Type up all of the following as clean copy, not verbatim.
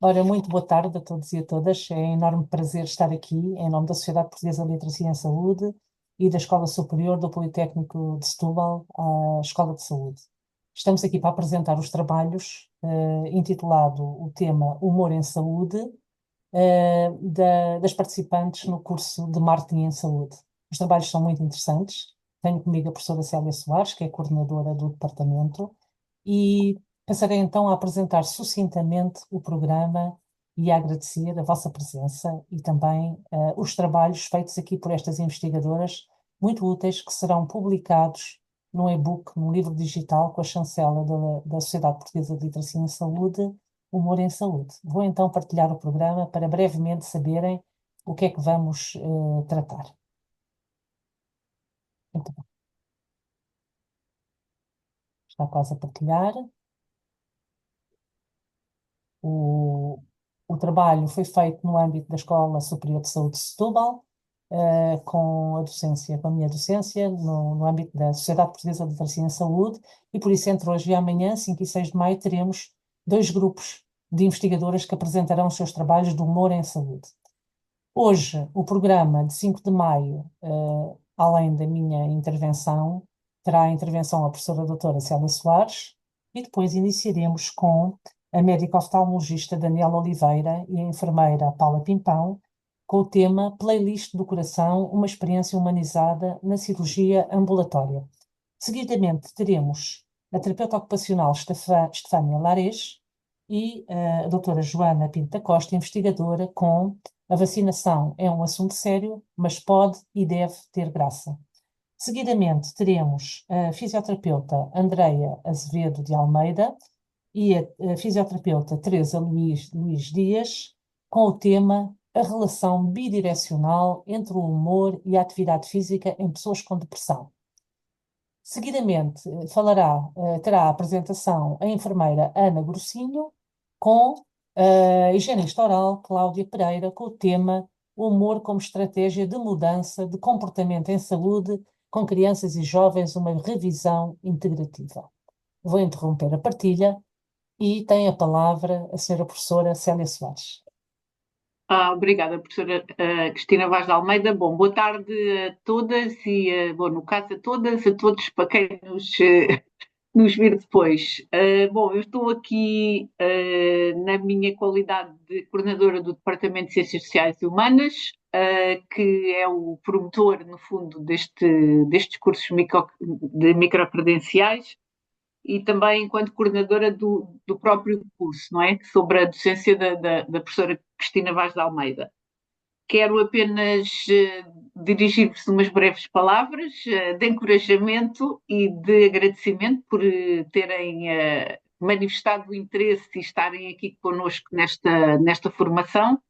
Ora, muito boa tarde a todos e a todas. É um enorme prazer estar aqui em nome da Sociedade Portuguesa de Literacia em Saúde e da Escola Superior do Politécnico de Setúbal, a Escola de Saúde. Estamos aqui para apresentar os trabalhos, intitulado o tema Humor em Saúde, das participantes no curso de Marketing em Saúde. Os trabalhos são muito interessantes. Tenho comigo a professora Célia Soares, que é coordenadora do departamento, e passarei então a apresentar sucintamente o programa e a agradecer a vossa presença e também os trabalhos feitos aqui por estas investigadoras, muito úteis, que serão publicados num e-book, num livro digital com a chancela da Sociedade Portuguesa de Literacia em Saúde, Humor em Saúde. Vou então partilhar o programa para brevemente saberem o que é que vamos tratar. Então, está quase a partilhar. O, o trabalho foi feito no âmbito da Escola Superior de Saúde de Setúbal, com a docência, com a minha docência, no âmbito da Sociedade Portuguesa de Literacia em Saúde, e por isso entre hoje e amanhã, 5 e 6 de maio, teremos dois grupos de investigadoras que apresentarão os seus trabalhos de humor em saúde. Hoje, o programa de 5 de maio, além da minha intervenção, terá a intervenção da professora doutora Célia Soares e depois iniciaremos com a médica oftalmologista Daniela Oliveira e a enfermeira Paula Pimpão, com o tema Playlist do Coração, uma experiência humanizada na cirurgia ambulatória. Seguidamente teremos a terapeuta ocupacional Estefânia Lares e a doutora Joana Pinto da Costa, investigadora com a vacinação é um assunto sério, mas pode e deve ter graça. Seguidamente, teremos a fisioterapeuta Andreia Azevedo de Almeida e a fisioterapeuta Teresa Luís Dias, com o tema A relação bidirecional entre o humor e a atividade física em pessoas com depressão. Seguidamente, terá a apresentação a enfermeira Ana Grossinho, com a higienista oral Cláudia Pereira, com o tema O humor como estratégia de mudança de comportamento em saúde com crianças e jovens, uma revisão integrativa. Vou interromper a partilha e tem a palavra a senhora professora Célia Soares. Obrigada, professora Cristina Vaz de Almeida. Bom, boa tarde a todas e, bom, no caso a todas, a todos para quem nos vir depois. Bom, eu estou aqui na minha qualidade de coordenadora do Departamento de Ciências Sociais e Humanas, que é o promotor, no fundo, destes cursos de microcredenciais e também enquanto coordenadora do próprio curso, não é? Sobre a docência da professora Cristina Vaz de Almeida. Quero apenas dirigir-vos umas breves palavras de encorajamento e de agradecimento por terem manifestado o interesse e estarem aqui connosco nesta formação.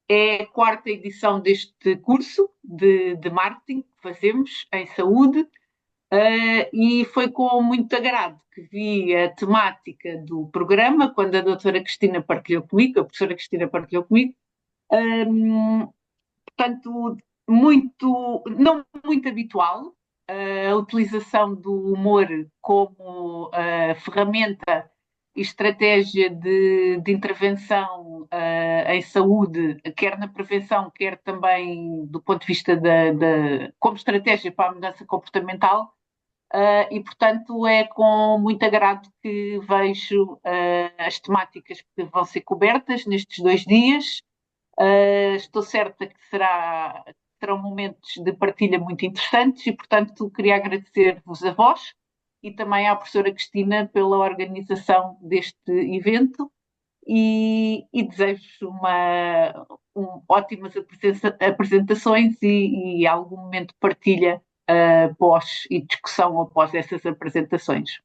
É a quarta edição deste curso de marketing que fazemos em saúde. E foi com muito agrado que vi a temática do programa, quando a doutora Cristina partilhou comigo, a professora Cristina partilhou comigo. Portanto, não muito habitual a utilização do humor como ferramenta e estratégia de intervenção em saúde, quer na prevenção, quer também do ponto de vista como estratégia para a mudança comportamental. E, portanto, é com muito agrado que vejo as temáticas que vão ser cobertas nestes 2 dias. Estou certa que serão momentos de partilha muito interessantes e, portanto, queria agradecer-vos a vós e também à professora Cristina pela organização deste evento e desejo ótimas apresentações e algum momento de partilha e discussão após essas apresentações.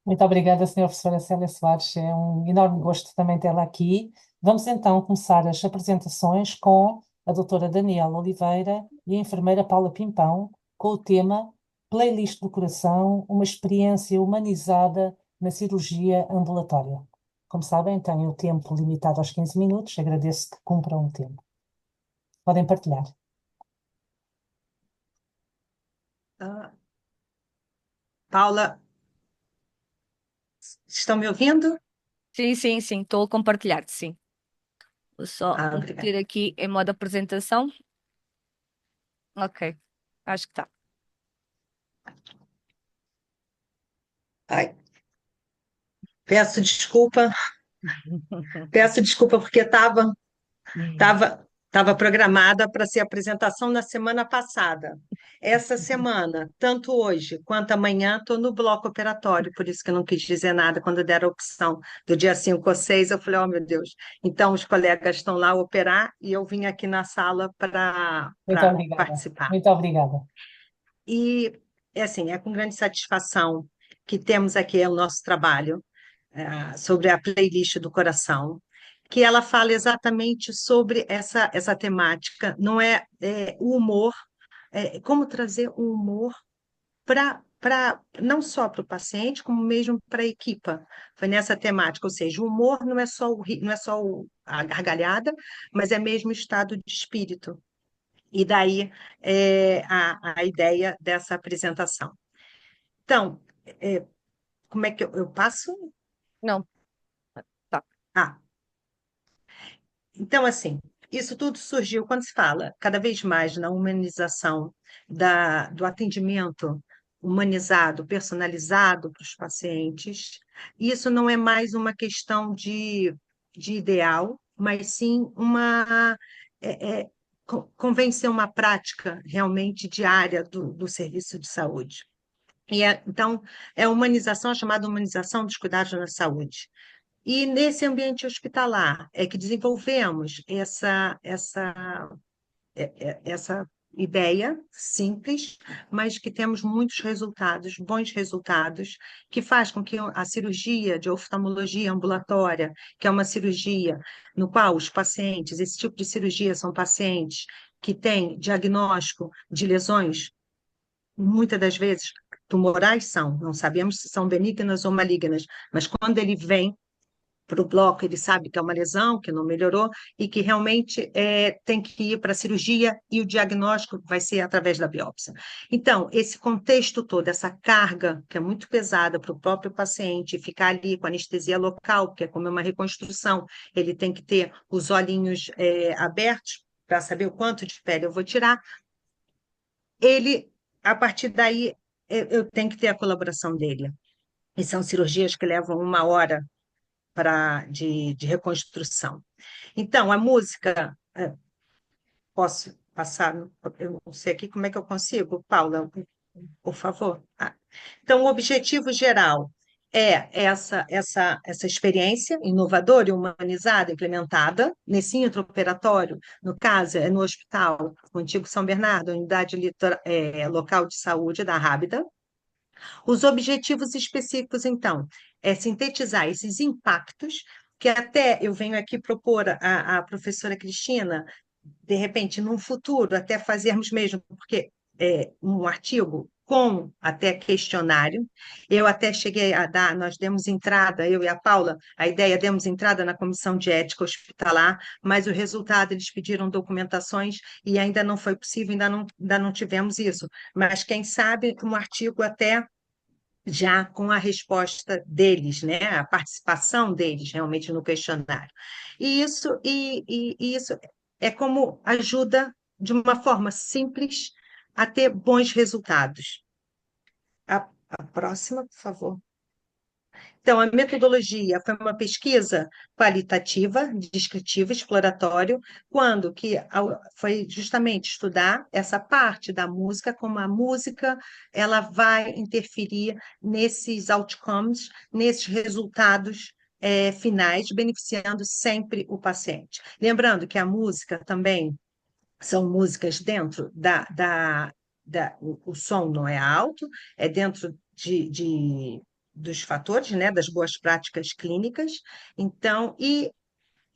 Muito obrigada, senhora professora Célia Soares. É um enorme gosto também tê-la aqui. Vamos então começar as apresentações com a doutora Daniela Oliveira e a enfermeira Paula Pimpão, com o tema Playlist do Coração, uma experiência humanizada na cirurgia ambulatória. Como sabem, tenho o tempo limitado aos 15 minutos. Agradeço que cumpram o tempo. Podem partilhar. Paula, Estão me ouvindo? Sim, sim, sim, estou a compartilhar, sim. Vou só Ah, meter obrigada. aqui em modo apresentação. Ok, acho que está. Ai, peço desculpa, peço desculpa porque estava programada para ser apresentação na semana passada. Essa semana, tanto hoje quanto amanhã, estou no bloco operatório, por isso que eu não quis dizer nada quando deram a opção do dia 5 ou 6. Eu falei, oh meu Deus. Então, os colegas estão lá a operar e eu vim aqui na sala Muito para obrigada. participar. Muito obrigada. E, é assim, é com grande satisfação que temos aqui o nosso trabalho sobre a playlist do coração, que ela fala exatamente sobre essa temática, não o humor, como trazer o humor para não só para o paciente, como mesmo para a equipa. Foi nessa temática, ou seja, o humor não é só a gargalhada, mas é mesmo o estado de espírito. E daí a ideia dessa apresentação. Então, como é que eu passo? Não, tá. Ah, então, assim, isso tudo surgiu quando se fala cada vez mais na humanização do atendimento humanizado, personalizado para os pacientes. Isso não é mais uma questão de ideal, mas sim convencer uma prática realmente diária do serviço de saúde. Então, é a humanização, a chamada humanização dos cuidados na saúde. E nesse ambiente hospitalar é que desenvolvemos essa ideia simples, mas que temos muitos resultados, bons resultados, que faz com que a cirurgia de oftalmologia ambulatória, que é uma cirurgia no qual os pacientes, esse tipo de cirurgia são pacientes que têm diagnóstico de lesões, muitas das vezes tumorais são, não sabemos se são benignas ou malignas, mas quando ele vem para o bloco, ele sabe que é uma lesão, que não melhorou, e que realmente tem que ir para a cirurgia e o diagnóstico vai ser através da biópsia. Então, esse contexto todo, essa carga, que é muito pesada para o próprio paciente, ficar ali com anestesia local, porque é como uma reconstrução, ele tem que ter os olhinhos abertos para saber o quanto de pele eu vou tirar. Ele, a partir daí, eu tenho que ter a colaboração dele. E são cirurgias que levam 1 hora de reconstrução. Então, a música, posso passar? Eu não sei aqui como é que eu consigo, Paula, por favor. Então, o objetivo geral é essa experiência inovadora e humanizada, implementada nesse intraoperatório, no caso, é no hospital, o antigo São Bernardo, a unidade local de saúde da Rábida. Os objetivos específicos, então, é sintetizar esses impactos, que até eu venho aqui propor à professora Cristina, de repente, num futuro, até fazermos mesmo, porque um artigo com até questionário. Eu até cheguei a dar, nós demos entrada, eu e a Paula, a ideia, demos entrada na comissão de ética hospitalar, mas o resultado, eles pediram documentações e ainda não foi possível, ainda não tivemos isso. Mas quem sabe um artigo até já com a resposta deles, né, a participação deles realmente no questionário. E isso é como ajuda de uma forma simples a ter bons resultados. A próxima, por favor. Então, a metodologia foi uma pesquisa qualitativa, descritiva, exploratório, quando que foi justamente estudar essa parte da música, como a música ela vai interferir nesses outcomes, nesses resultados finais, beneficiando sempre o paciente. Lembrando que a música também são músicas dentro o som não é alto, é dentro dos fatores, né, das boas práticas clínicas. Então, e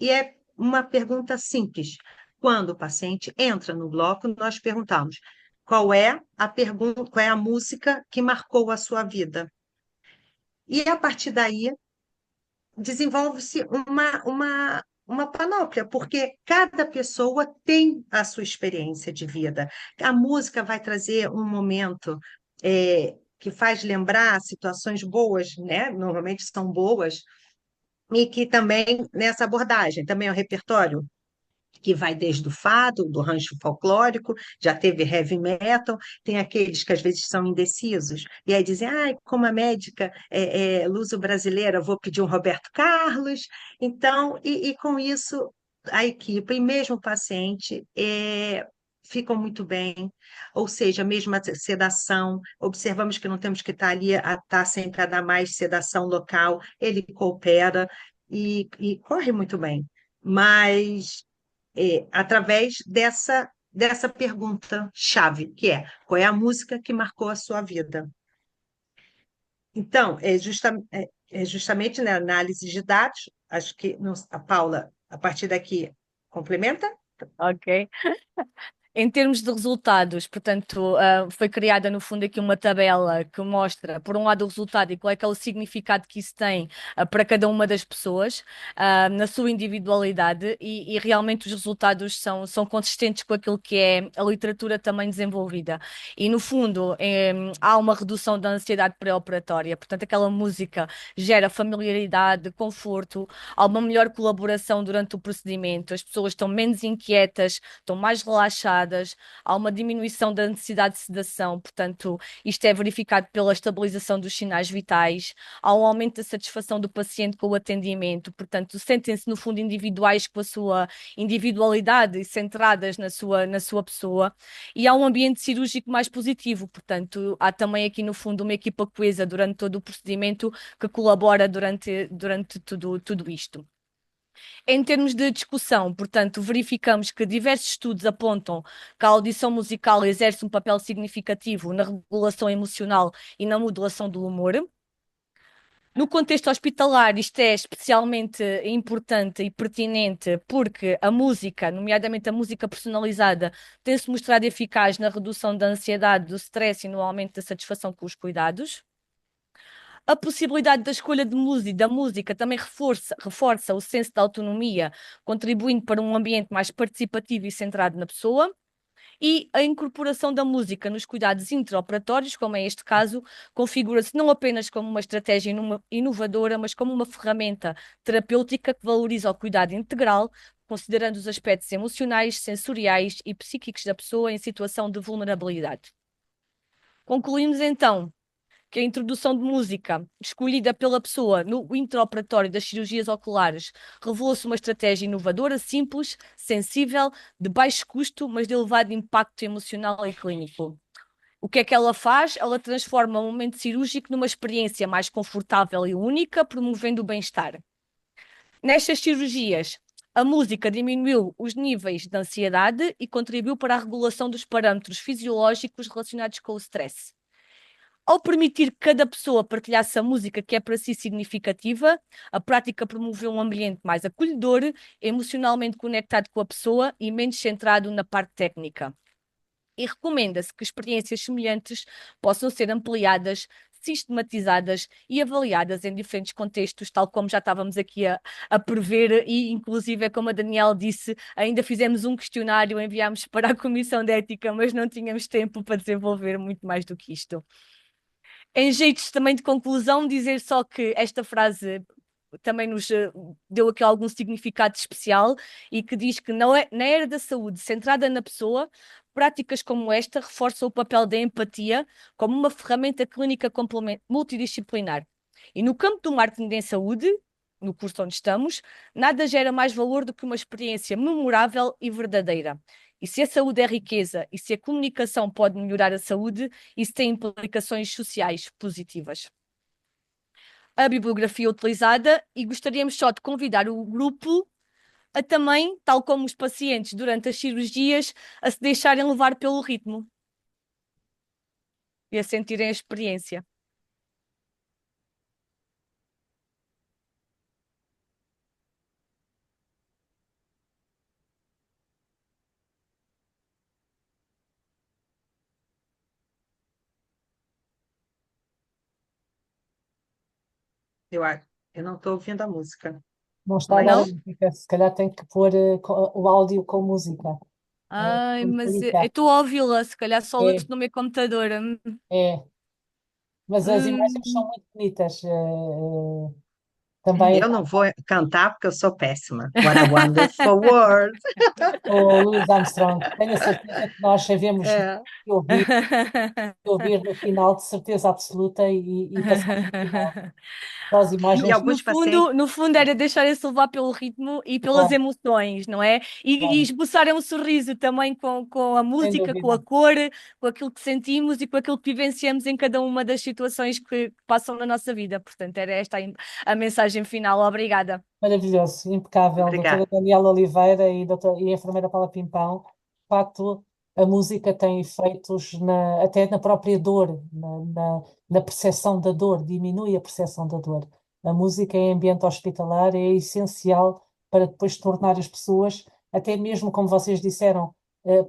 é uma pergunta simples. Quando o paciente entra no bloco, nós perguntamos qual é a música que marcou a sua vida. E a partir daí desenvolve-se uma panóplia, porque cada pessoa tem a sua experiência de vida. A música vai trazer um momento que faz lembrar situações boas, né? Normalmente são boas, e que também nessa abordagem, também é um repertório que vai desde o fado, do rancho folclórico, já teve heavy metal, tem aqueles que às vezes são indecisos, e aí dizem, como a médica é luso-brasileira, vou pedir um Roberto Carlos. Então, e com isso, a equipe e mesmo o paciente ficam muito bem, ou seja, mesmo a sedação, observamos que não temos que estar ali a estar sempre a dar mais sedação local, ele coopera e corre muito bem. Mas através dessa pergunta-chave, que é: qual é a música que marcou a sua vida? Então, é justamente na análise de dados, acho que a Paula, a partir daqui, complementa? Ok. Em termos de resultados, portanto, foi criada no fundo aqui uma tabela que mostra, por um lado, o resultado e qual é que é o significado que isso tem para cada uma das pessoas, na sua individualidade, e realmente os resultados são consistentes com aquilo que é a literatura também desenvolvida. E no fundo, há uma redução da ansiedade pré-operatória, portanto, aquela música gera familiaridade, conforto, há uma melhor colaboração durante o procedimento, as pessoas estão menos inquietas, estão mais relaxadas, há uma diminuição da necessidade de sedação, portanto, isto é verificado pela estabilização dos sinais vitais, há um aumento da satisfação do paciente com o atendimento, portanto, sentem-se no fundo individuais com a sua individualidade e centradas na sua pessoa, e há um ambiente cirúrgico mais positivo, portanto, há também aqui no fundo uma equipa coesa durante todo o procedimento que colabora durante tudo isto. Em termos de discussão, portanto, verificamos que diversos estudos apontam que a audição musical exerce um papel significativo na regulação emocional e na modulação do humor. No contexto hospitalar, isto é especialmente importante e pertinente porque a música, nomeadamente a música personalizada, tem-se mostrado eficaz na redução da ansiedade, do stress e no aumento da satisfação com os cuidados. A possibilidade da escolha da música também reforça o senso de autonomia, contribuindo para um ambiente mais participativo e centrado na pessoa. E a incorporação da música nos cuidados intraoperatórios, como é este caso, configura-se não apenas como uma estratégia inovadora, mas como uma ferramenta terapêutica que valoriza o cuidado integral, considerando os aspectos emocionais, sensoriais e psíquicos da pessoa em situação de vulnerabilidade. Concluímos então que a introdução de música escolhida pela pessoa no intraoperatório das cirurgias oculares revelou-se uma estratégia inovadora, simples, sensível, de baixo custo, mas de elevado impacto emocional e clínico. O que é que ela faz? Ela transforma o momento cirúrgico numa experiência mais confortável e única, promovendo o bem-estar. Nestas cirurgias, a música diminuiu os níveis de ansiedade e contribuiu para a regulação dos parâmetros fisiológicos relacionados com o stress. Ao permitir que cada pessoa partilhasse a música que é para si significativa, a prática promoveu um ambiente mais acolhedor, emocionalmente conectado com a pessoa e menos centrado na parte técnica. E recomenda-se que experiências semelhantes possam ser ampliadas, sistematizadas e avaliadas em diferentes contextos, tal como já estávamos aqui a prever, e inclusive, como a Daniela disse, ainda fizemos um questionário, enviámos para a Comissão de Ética, mas não tínhamos tempo para desenvolver muito mais do que isto. Em jeitos também de conclusão, dizer só que esta frase também nos deu aqui algum significado especial e que diz que na era da saúde centrada na pessoa, práticas como esta reforçam o papel da empatia como uma ferramenta clínica multidisciplinar. E no campo do marketing em saúde, no curso onde estamos, nada gera mais valor do que uma experiência memorável e verdadeira. E se a saúde é riqueza e se a comunicação pode melhorar a saúde, isso tem implicações sociais positivas. A bibliografia utilizada, e gostaríamos só de convidar o grupo a também, tal como os pacientes durante as cirurgias, a se deixarem levar pelo ritmo e a sentirem a experiência. Eu não estou ouvindo a música, Não está a dar a mas Não? música, se calhar tem que pôr o áudio com música. Ai, Tem que mas eu clicar. estou a ouvi-la, se calhar só É, outro no meu computador. é. Mas as imagens são Hum, muito bonitas. Também Eu não vou cantar porque eu sou péssima. What a wonderful world. o Louis Armstrong, tenho a certeza que nós sabemos É. ouvir, ouvir no final, de certeza absoluta, e passamos no final. Só as E imagens. alguns pacientes, No fundo era deixarem-se levar pelo ritmo e pelas Claro, emoções, não é? E claro, esboçarem um sorriso também com a sem música, com a dúvida. cor, com aquilo que sentimos e com aquilo que vivenciamos em cada uma das situações que passam na nossa vida. Portanto, era esta a mensagem final. Obrigada. Maravilhoso, impecável, doutora obrigada. Daniela Oliveira e a enfermeira Paula Pimpão. De facto, a música tem efeitos até na própria dor, na percepção da dor, diminui a percepção da dor. A música em ambiente hospitalar é essencial para depois tornar as pessoas, até mesmo como vocês disseram,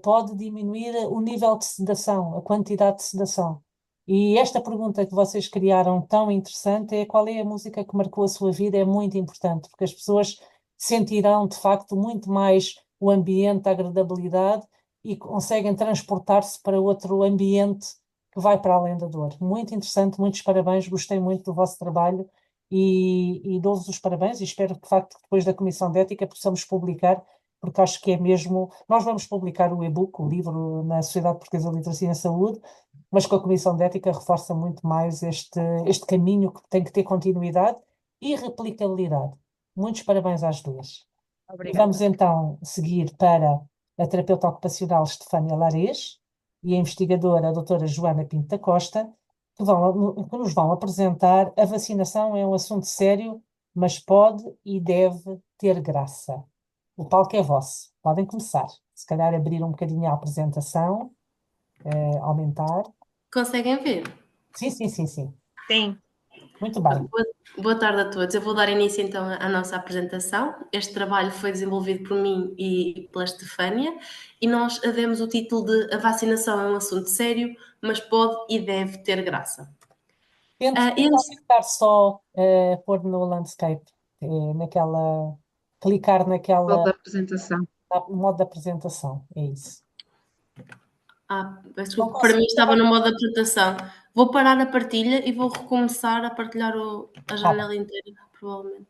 pode diminuir o nível de sedação, a quantidade de sedação. E esta pergunta que vocês criaram tão interessante é: qual é a música que marcou a sua vida? É muito importante, porque as pessoas sentirão de facto muito mais o ambiente, a agradabilidade, e conseguem transportar-se para outro ambiente que vai para além da dor. Muito interessante, muitos parabéns, gostei muito do vosso trabalho e dou-vos os parabéns, e espero que de facto depois da Comissão de Ética possamos publicar, porque acho que é mesmo. Nós vamos publicar o e-book, o livro, na Sociedade Portuguesa de Literacia em Saúde, mas com a Comissão de Ética reforça muito mais este caminho que tem que ter continuidade e replicabilidade. Muitos parabéns às duas. E vamos Obrigada. então seguir para a terapeuta ocupacional Estefânia Larês e a investigadora a doutora Joana Pinto da Costa, que nos vão apresentar: a vacinação é um assunto sério, mas pode e deve ter graça. O palco é vosso. Podem começar. Se calhar abrir um bocadinho a apresentação, aumentar. Conseguem ver? Sim, sim, sim, sim. Sim, Muito bem. Boa tarde a todos. Eu vou dar início então à nossa apresentação. Este trabalho foi desenvolvido por mim e pela Estefânia e nós demos o título de A vacinação é um assunto sério, mas pode e deve ter graça. Tente Eles, tentar só pôr no landscape, naquela, clicar Toda naquela, a apresentação. no modo de apresentação. É isso. Não desculpe, para mim consigo estava também. no modo de apresentação. Vou parar a partilha e vou recomeçar a partilhar a Tá bem, janela inteira. bem.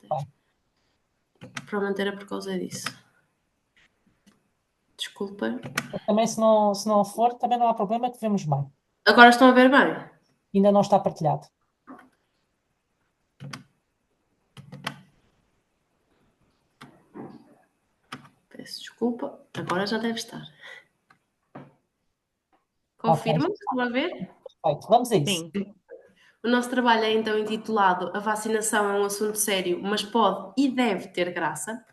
Provavelmente era por causa disso. Desculpa. Também se não for, também não há problema, que vemos bem. Agora estão a ver bem? Ainda não está partilhado. Peço desculpa. Agora já deve estar. Ok, Confirma? Estão a ver? perfeito. Vamos a isso. sim. O nosso trabalho é então intitulado A vacinação é um assunto sério, mas pode e deve ter graça.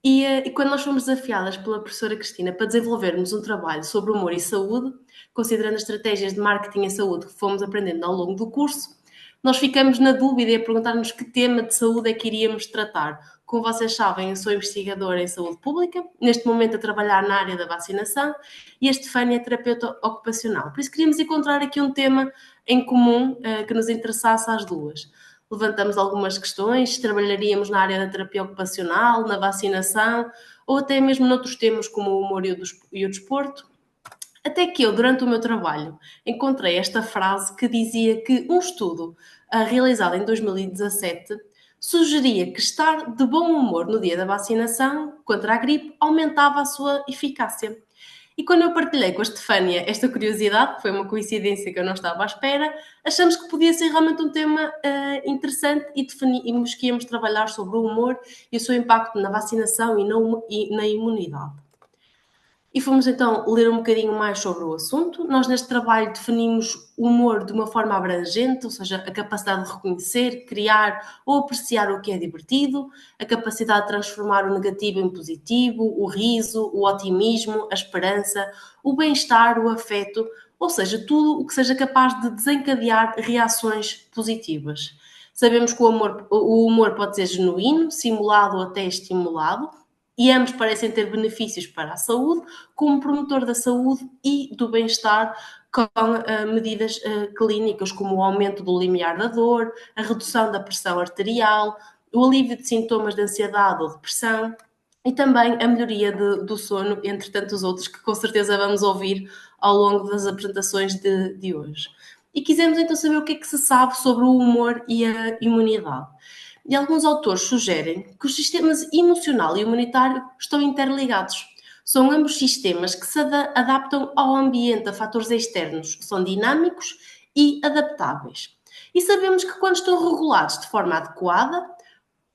E quando nós fomos desafiadas pela professora Cristina para desenvolvermos um trabalho sobre humor e saúde, considerando as estratégias de marketing em saúde que fomos aprendendo ao longo do curso, nós ficamos na dúvida e a perguntar-nos que tema de saúde é que iríamos tratar. Como vocês sabem, eu sou investigadora em saúde pública, neste momento a trabalhar na área da vacinação, e a Estefânia é terapeuta ocupacional. Por isso queríamos encontrar aqui um tema em comum que nos interessasse às duas. Levantamos algumas questões, trabalharíamos na área da terapia ocupacional, na vacinação, ou até mesmo noutros temas como o humor e o desporto. Até que eu, durante o meu trabalho, encontrei esta frase que dizia que um estudo realizado em 2017 sugeria que estar de bom humor no dia da vacinação contra a gripe aumentava a sua eficácia. E quando eu partilhei com a Estefânia esta curiosidade, que foi uma coincidência que eu não estava à espera, achamos que podia ser realmente um tema interessante e definimos que íamos trabalhar sobre o humor e o seu impacto na vacinação e na imunidade. E fomos então ler um bocadinho mais sobre o assunto. Nós neste trabalho definimos o humor de uma forma abrangente, ou seja, a capacidade de reconhecer, criar ou apreciar o que é divertido, a capacidade de transformar o negativo em positivo, o riso, o otimismo, a esperança, o bem-estar, o afeto, ou seja, tudo o que seja capaz de desencadear reações positivas. Sabemos que o humor pode ser genuíno, simulado ou até estimulado, e ambos parecem ter benefícios para a saúde, como promotor da saúde e do bem-estar, com medidas clínicas como o aumento do limiar da dor, a redução da pressão arterial, o alívio de sintomas de ansiedade ou depressão e também a melhoria do sono, entre tantos outros que com certeza vamos ouvir ao longo das apresentações de hoje. e quisemos então saber o que é que se sabe sobre o humor e a imunidade. E alguns autores sugerem que os sistemas emocional e imunitário estão interligados. São ambos sistemas que se adaptam ao ambiente, a fatores externos, são dinâmicos e adaptáveis. E sabemos que quando estão regulados de forma adequada,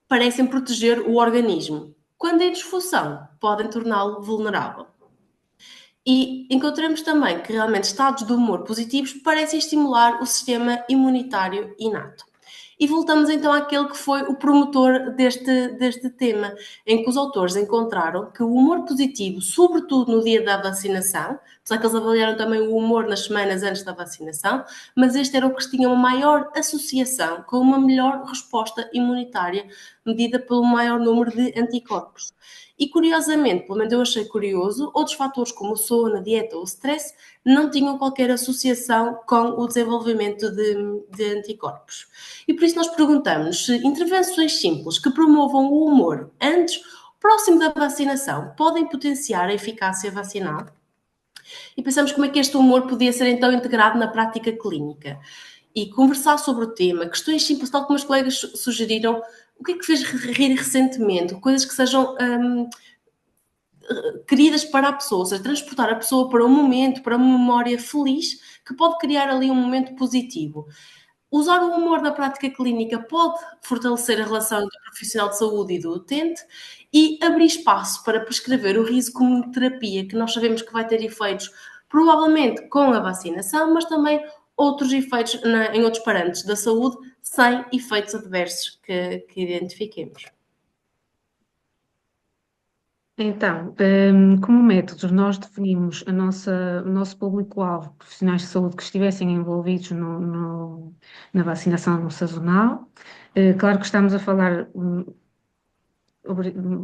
parecem proteger o organismo. Quando em disfunção, podem torná-lo vulnerável. E encontramos também que realmente estados de humor positivos parecem estimular o sistema imunitário inato. E voltamos então àquele que foi o promotor deste tema, em que os autores encontraram que o humor positivo, sobretudo no dia da vacinação, apesar que eles avaliaram também o humor nas semanas antes da vacinação, mas este era o que tinha uma maior associação com uma melhor resposta imunitária, medida pelo maior número de anticorpos. E curiosamente, pelo menos eu achei curioso, outros fatores como o sono, a dieta ou o stress não tinham qualquer associação com o desenvolvimento de anticorpos. E por isso nós perguntamos se intervenções simples que promovam o humor antes, próximo da vacinação, podem potenciar a eficácia vacinal? E pensamos como é que este humor podia ser então integrado na prática clínica. E conversar sobre o tema, questões simples, tal como os colegas sugeriram, o que é que fez rir recentemente, coisas que sejam queridas para a pessoa, ou seja, transportar a pessoa para um momento, para uma memória feliz, que pode criar ali um momento positivo. Usar o humor na prática clínica pode fortalecer a relação entre o profissional de saúde e do utente e abrir espaço para prescrever o riso como terapia, que nós sabemos que vai ter efeitos provavelmente com a vacinação, mas também outros efeitos em outros parâmetros da saúde, sem efeitos adversos que identifiquemos. Então, como métodos, nós definimos o nosso público-alvo, profissionais de saúde que estivessem envolvidos na vacinação sazonal. Claro que estamos a falar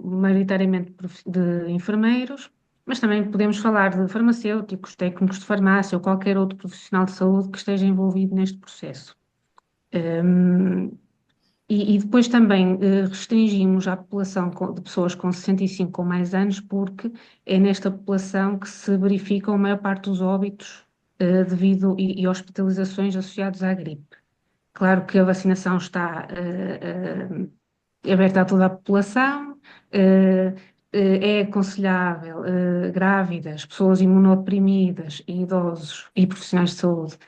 maioritariamente de enfermeiros, mas também podemos falar de farmacêuticos, técnicos de farmácia ou qualquer outro profissional de saúde que esteja envolvido neste processo. E depois também restringimos a população de pessoas com 65 ou mais anos, porque é nesta população que se verifica a maior parte dos óbitos e hospitalizações associados à gripe. Claro que a vacinação está aberta a toda a população, é aconselhável grávidas, pessoas imunodeprimidas, idosos e profissionais de saúde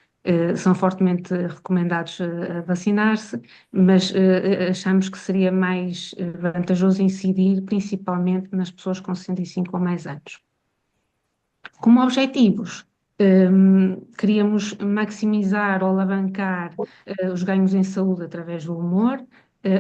são fortemente recomendados a vacinar-se, mas achamos que seria mais vantajoso incidir principalmente nas pessoas com 65 ou mais anos. Como objetivos, queríamos maximizar ou alavancar os ganhos em saúde através do humor,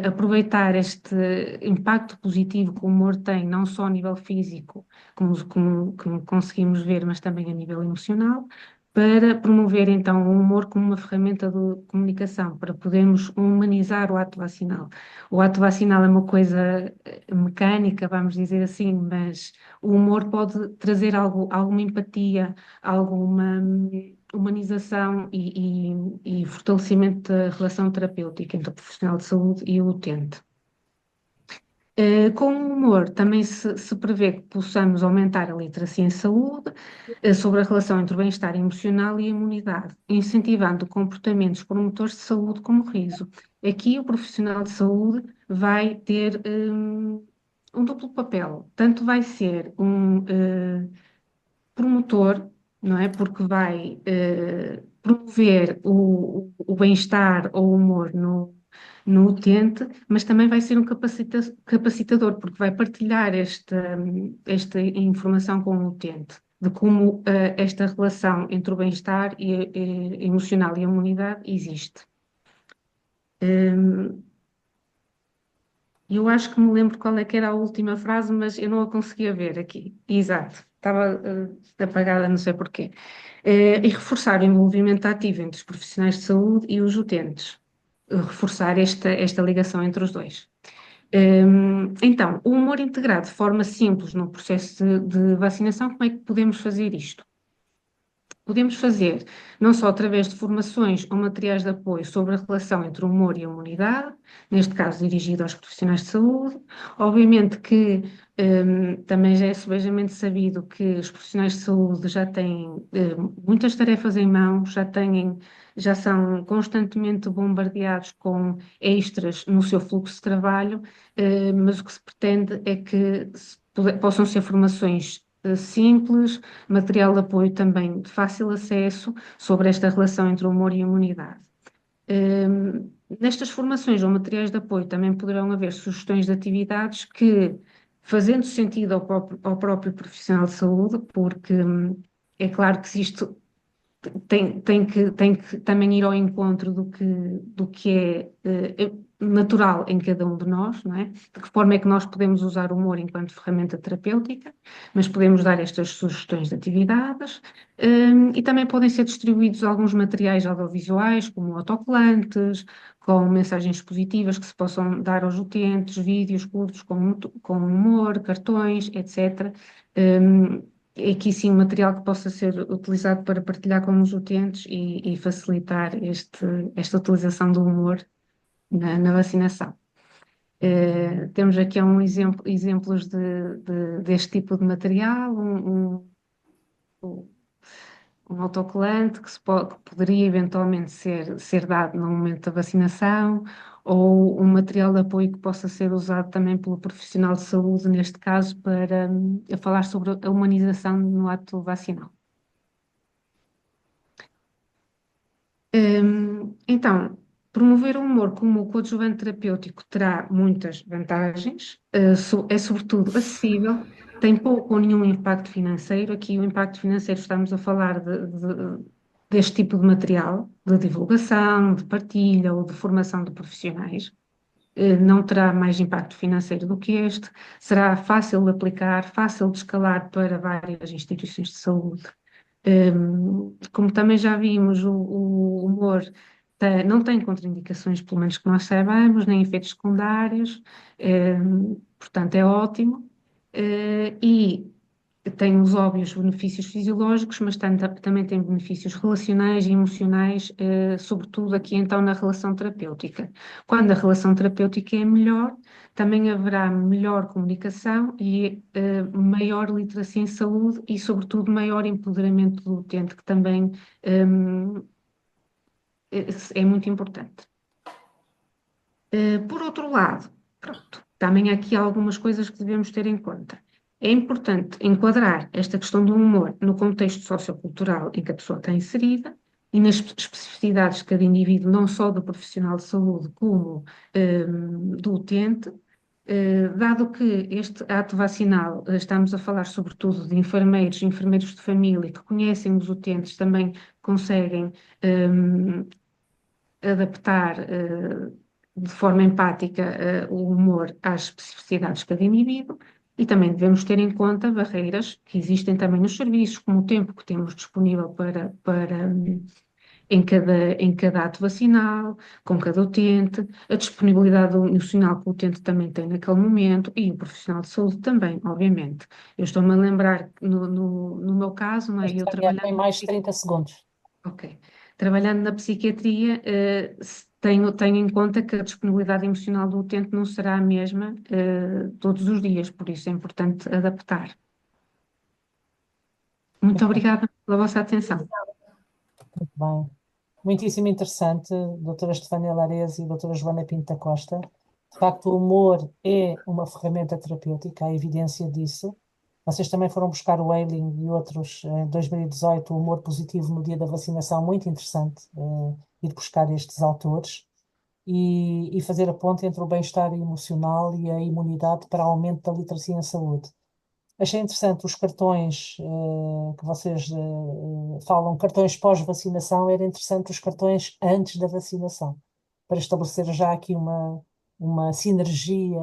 aproveitar este impacto positivo que o humor tem, não só a nível físico, como conseguimos ver, mas também a nível emocional, para promover então o humor como uma ferramenta de comunicação, para podermos humanizar o ato vacinal. O ato vacinal é uma coisa mecânica, vamos dizer assim, mas o humor pode trazer alguma empatia, alguma humanização e fortalecimento da relação terapêutica entre o profissional de saúde e o utente. Com o humor, também se prevê que possamos aumentar a literacia em saúde, sobre a relação entre o bem-estar emocional e a imunidade, incentivando comportamentos promotores de saúde como o riso. Aqui o profissional de saúde vai ter um duplo papel, tanto vai ser um promotor, não é? Porque vai promover o bem-estar ou o humor no utente, mas também vai ser um capacitador, porque vai partilhar esta informação com o utente, de como esta relação entre o bem-estar emocional e a imunidade existe. Eu acho que me lembro qual é que era a última frase, mas eu não a conseguia ver aqui. Exato, estava apagada, não sei porquê. E reforçar o envolvimento ativo entre os profissionais de saúde e os utentes. Reforçar esta ligação entre os dois. Então, o humor integrado de forma simples no processo de vacinação, como é que podemos fazer isto? podemos fazer não só através de formações ou materiais de apoio sobre a relação entre o humor e a imunidade, neste caso dirigido aos profissionais de saúde. Obviamente que também já é subejamente sabido que os profissionais de saúde já têm muitas tarefas em mãos, já são constantemente bombardeados com extras no seu fluxo de trabalho, mas o que se pretende é que possam ser formações simples, material de apoio também de fácil acesso sobre esta relação entre o humor e a imunidade. Nestas formações ou materiais de apoio também poderão haver sugestões de atividades que, fazendo sentido ao próprio profissional de saúde, porque é claro que se isto tem que também ir ao encontro do que é natural em cada um de nós, não é? De que forma é que nós podemos usar o humor enquanto ferramenta terapêutica, mas podemos dar estas sugestões de atividades, e também podem ser distribuídos alguns materiais audiovisuais, como autocolantes, com mensagens positivas que se possam dar aos utentes, vídeos curtos com humor, cartões, etc. Aqui sim material que possa ser utilizado para partilhar com os utentes e facilitar esta utilização do humor na vacinação. Temos aqui exemplos deste tipo de material, um autocolante que poderia eventualmente ser dado no momento da vacinação, ou um material de apoio que possa ser usado também pelo profissional de saúde, neste caso, para falar sobre a humanização no ato vacinal. Então, promover o humor como coadjuvante terapêutico terá muitas vantagens, é sobretudo acessível, tem pouco ou nenhum impacto financeiro. Aqui o impacto financeiro estamos a falar deste tipo de material, de divulgação, de partilha ou de formação de profissionais. Não terá mais impacto financeiro do que este, será fácil de aplicar, fácil de escalar para várias instituições de saúde. Como também já vimos, o humor não tem contraindicações, pelo menos que nós saibamos, nem efeitos secundários, portanto é ótimo, e tem os óbvios benefícios fisiológicos, mas também tem benefícios relacionais e emocionais, sobretudo aqui então na relação terapêutica. Quando a relação terapêutica é melhor, também haverá melhor comunicação e maior literacia em saúde e, sobretudo, maior empoderamento do utente, que também é muito importante. Por outro lado, pronto, também há aqui algumas coisas que devemos ter em conta. É importante enquadrar esta questão do humor no contexto sociocultural em que a pessoa está inserida e nas especificidades de cada indivíduo, não só do profissional de saúde, como do utente, dado que este ato vacinal, estamos a falar sobretudo de enfermeiros, enfermeiros de família que conhecem os utentes, também conseguem adaptar de forma empática o humor às especificidades de cada indivíduo. E também devemos ter em conta barreiras que existem também nos serviços, como o tempo que temos disponível em cada ato vacinal, com cada utente, a disponibilidade emocional que o utente também tem naquele momento e o profissional de saúde também, obviamente. Eu estou-me a lembrar que no meu caso, não é? Eu Tem mais 30 segundos. Ok. Trabalhando na psiquiatria, tenho em conta que a disponibilidade emocional do utente não será a mesma todos os dias, por isso é importante adaptar. Muito obrigada pela vossa atenção. Muito bem. Muitíssimo interessante, doutora Estefânia Lares e doutora Joana Pinto da Costa. De facto, o humor é uma ferramenta terapêutica, há evidência disso. Vocês também foram buscar o Eiling e outros em 2018, o humor positivo no dia da vacinação, muito interessante, ir buscar estes autores e fazer a ponte entre o bem-estar emocional e a imunidade para aumento da literacia em saúde. Achei interessante os cartões que vocês falam, cartões pós-vacinação, era interessante os cartões antes da vacinação, para estabelecer já aqui uma sinergia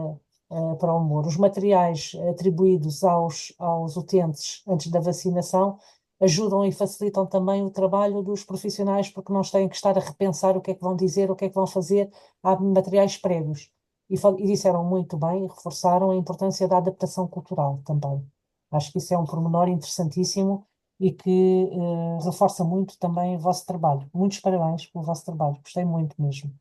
para o humor. Os materiais atribuídos aos utentes antes da vacinação ajudam e facilitam também o trabalho dos profissionais, porque não têm que estar a repensar o que é que vão dizer, o que é que vão fazer, há materiais prévios. E disseram muito bem e reforçaram a importância da adaptação cultural também. Acho que isso é um pormenor interessantíssimo e que reforça muito também o vosso trabalho. Muitos parabéns pelo vosso trabalho, gostei muito mesmo.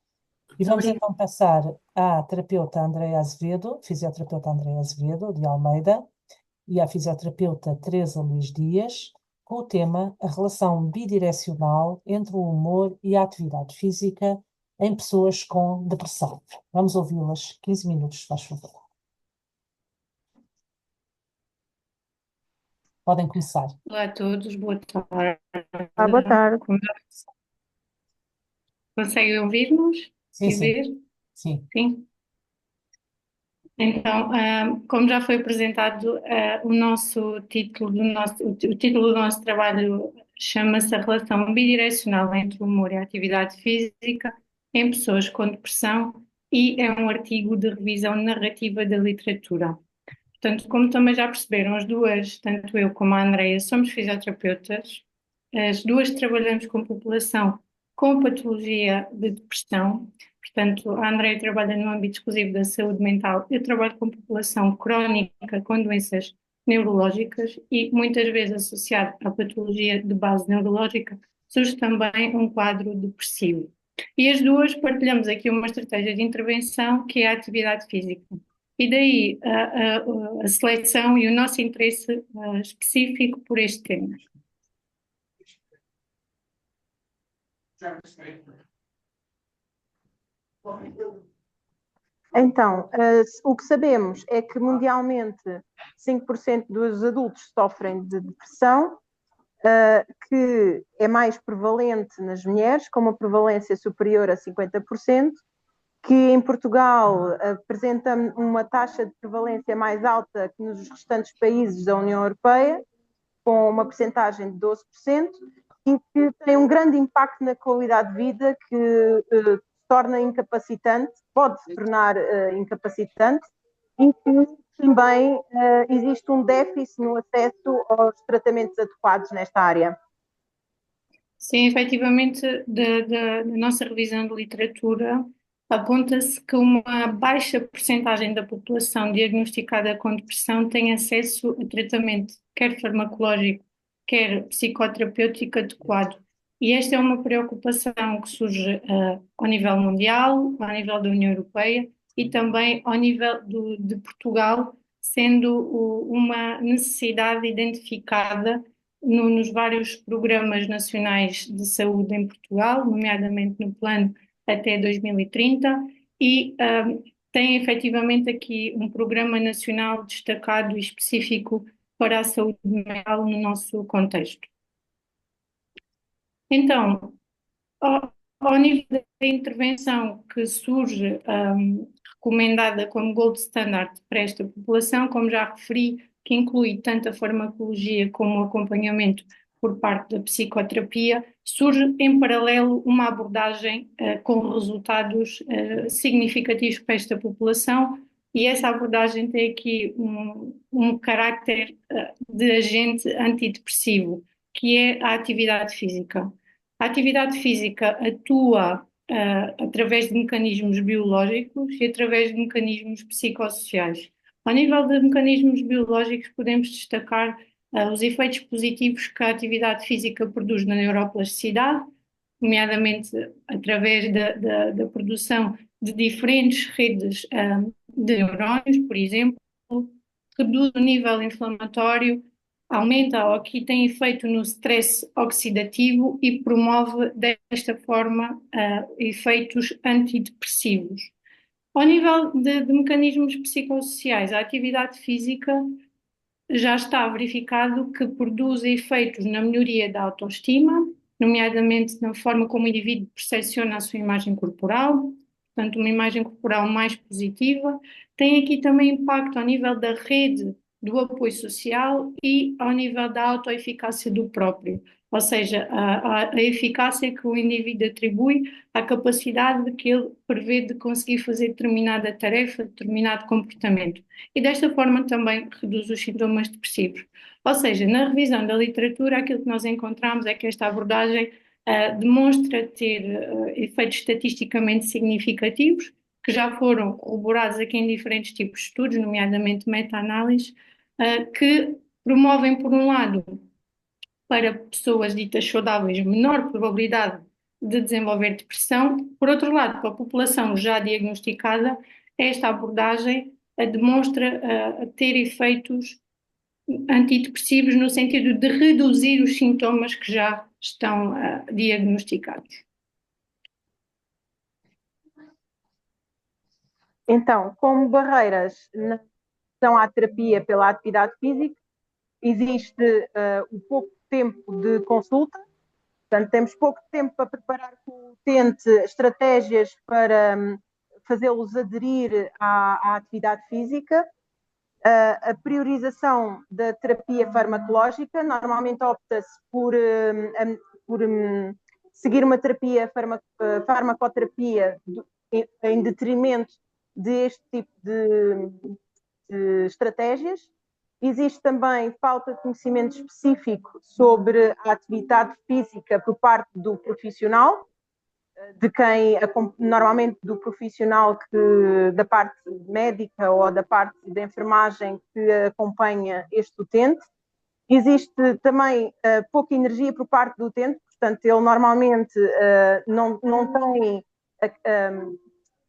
E vamos Obrigada. então passar à terapeuta Andréa Azevedo, fisioterapeuta Andréa Azevedo, de Almeida, e à fisioterapeuta Teresa Luís Dias, com o tema a relação bidirecional entre o humor e a atividade física em pessoas com depressão. Vamos ouvi-las 15 minutos, faz favor. Podem começar. Olá a todos, boa tarde. Boa tarde. Conseguem ouvir-nos Sim, e sim, ver? sim. Sim. Então, como já foi apresentado, o nosso título o título do nosso trabalho chama-se A Relação Bidirecional entre o Humor e a Atividade Física em Pessoas com Depressão e é um artigo de revisão narrativa da literatura. Portanto, como também já perceberam, as duas, tanto eu como a Andreia, somos fisioterapeutas. As duas trabalhamos com população com patologia de depressão. Portanto, a Andreia trabalha no âmbito exclusivo da saúde mental. Eu trabalho com população crónica com doenças neurológicas e muitas vezes associado à patologia de base neurológica surge também um quadro depressivo. E as duas partilhamos aqui uma estratégia de intervenção que é a atividade física. E daí a seleção e o nosso interesse específico por este tema. Então, o que sabemos é que mundialmente 5% dos adultos sofrem de depressão, que é mais prevalente nas mulheres, com uma prevalência superior a 50%, que em Portugal apresenta uma taxa de prevalência mais alta que nos restantes países da União Europeia, com uma percentagem de 12%, e que tem um grande impacto na qualidade de vida, que torna incapacitante, pode se tornar incapacitante, e que também existe um déficit no acesso aos tratamentos adequados nesta área. Sim, efetivamente, da nossa revisão de literatura, aponta-se que uma baixa percentagem da população diagnosticada com depressão tem acesso a tratamento, quer farmacológico, quer psicoterapêutico adequado. E esta é uma preocupação que surge ao nível mundial, ao nível da União Europeia e também ao nível de Portugal, sendo uma necessidade identificada nos vários programas nacionais de saúde em Portugal, nomeadamente no plano até 2030, e tem efetivamente aqui um programa nacional destacado e específico para a saúde mental no nosso contexto. Então, ao nível da intervenção que surge recomendada como gold standard para esta população, como já referi, que inclui tanto a farmacologia como o acompanhamento por parte da psicoterapia, surge em paralelo uma abordagem com resultados significativos para esta população e essa abordagem tem aqui um caráter de agente antidepressivo, que é a atividade física. A atividade física atua através de mecanismos biológicos e através de mecanismos psicossociais. Ao nível de mecanismos biológicos, podemos destacar os efeitos positivos que a atividade física produz na neuroplasticidade, nomeadamente através da produção de diferentes redes de neurónios, por exemplo, reduz o nível inflamatório, aumenta ou aqui tem efeito no stress oxidativo e promove desta forma efeitos antidepressivos. Ao nível de mecanismos psicossociais, a atividade física já está verificado que produz efeitos na melhoria da autoestima, nomeadamente na forma como o indivíduo percepciona a sua imagem corporal, portanto, uma imagem corporal mais positiva. Tem aqui também impacto ao nível da rede do apoio social e ao nível da autoeficácia do próprio, ou seja, a eficácia que o indivíduo atribui à capacidade que ele prevê de conseguir fazer determinada tarefa, determinado comportamento. E desta forma também reduz os sintomas depressivos. Ou seja, na revisão da literatura, aquilo que nós encontramos é que esta abordagem demonstra ter efeitos estatisticamente significativos, que já foram corroborados aqui em diferentes tipos de estudos, nomeadamente meta-análises, que promovem, por um lado, para pessoas ditas saudáveis, menor probabilidade de desenvolver depressão. Por outro lado, para a população já diagnosticada, esta abordagem demonstra ter efeitos antidepressivos no sentido de reduzir os sintomas que já estão diagnosticados. Então, como barreiras na adesão à terapia pela atividade física, existe o pouco tempo de consulta, portanto, temos pouco tempo para preparar com o utente estratégias para fazê-los aderir à atividade física. A priorização da terapia farmacológica, normalmente opta-se por seguir uma terapia farmacoterapia em detrimento deste tipo de estratégias. Existe também falta de conhecimento específico sobre a atividade física por parte do profissional, normalmente do profissional da parte médica ou da parte da enfermagem que acompanha este utente. Existe também pouca energia por parte do utente, portanto, ele normalmente não tem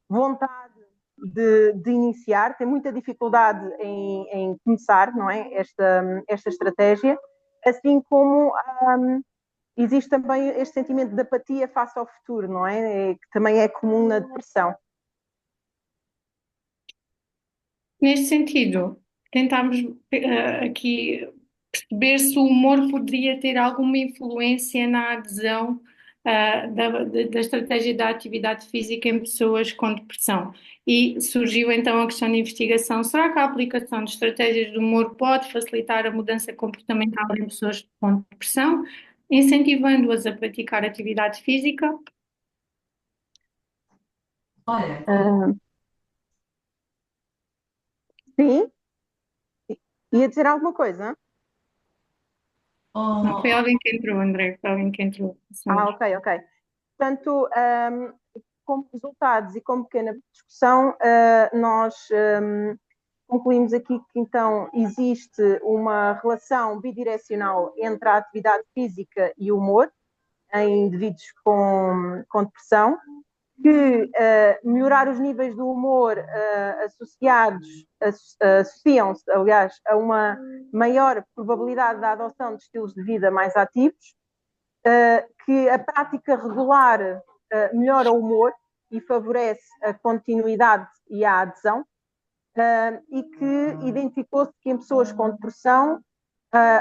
vontade de iniciar, tem muita dificuldade em começar, não é? Esta estratégia, assim como existe também este sentimento de apatia face ao futuro, não é? Que também é comum na depressão. Neste sentido, tentámos aqui perceber se o humor poderia ter alguma influência na adesão da estratégia da atividade física em pessoas com depressão. E surgiu então a questão de investigação: será que a aplicação de estratégias de humor pode facilitar a mudança comportamental em pessoas com depressão, incentivando-as a praticar atividade física? Sim? Ia dizer alguma coisa? Não, foi alguém que entrou, André, foi alguém que entrou. Ok. Portanto, como resultados e como pequena discussão, nós concluímos aqui que então existe uma relação bidirecional entre a atividade física e o humor em indivíduos com depressão, que melhorar os níveis do humor associam-se, aliás, a uma maior probabilidade da adoção de estilos de vida mais ativos, que a prática regular melhora o humor e favorece a continuidade e a adesão, e que identificou-se que em pessoas com depressão,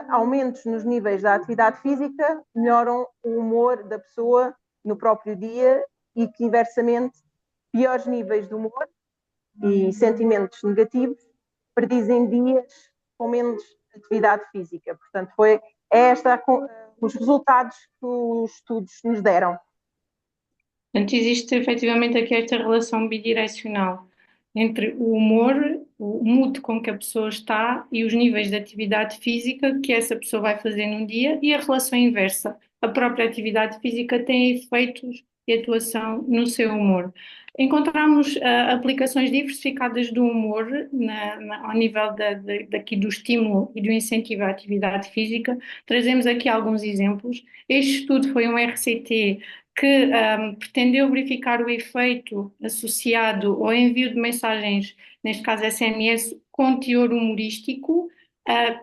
aumentos nos níveis da atividade física melhoram o humor da pessoa no próprio dia, e que, inversamente, piores níveis de humor e sentimentos negativos predizem dias com menos atividade física. Portanto, os resultados que os estudos nos deram. Portanto, existe efetivamente aqui esta relação bidirecional entre o humor, o mood com que a pessoa está e os níveis de atividade física que essa pessoa vai fazer num dia, e a relação inversa. A própria atividade física tem efeitos de atuação no seu humor. Encontramos aplicações diversificadas do humor ao nível daqui do estímulo e do incentivo à atividade física. Trazemos aqui alguns exemplos. Este estudo foi um RCT que pretendeu verificar o efeito associado ao envio de mensagens, neste caso SMS, com teor humorístico,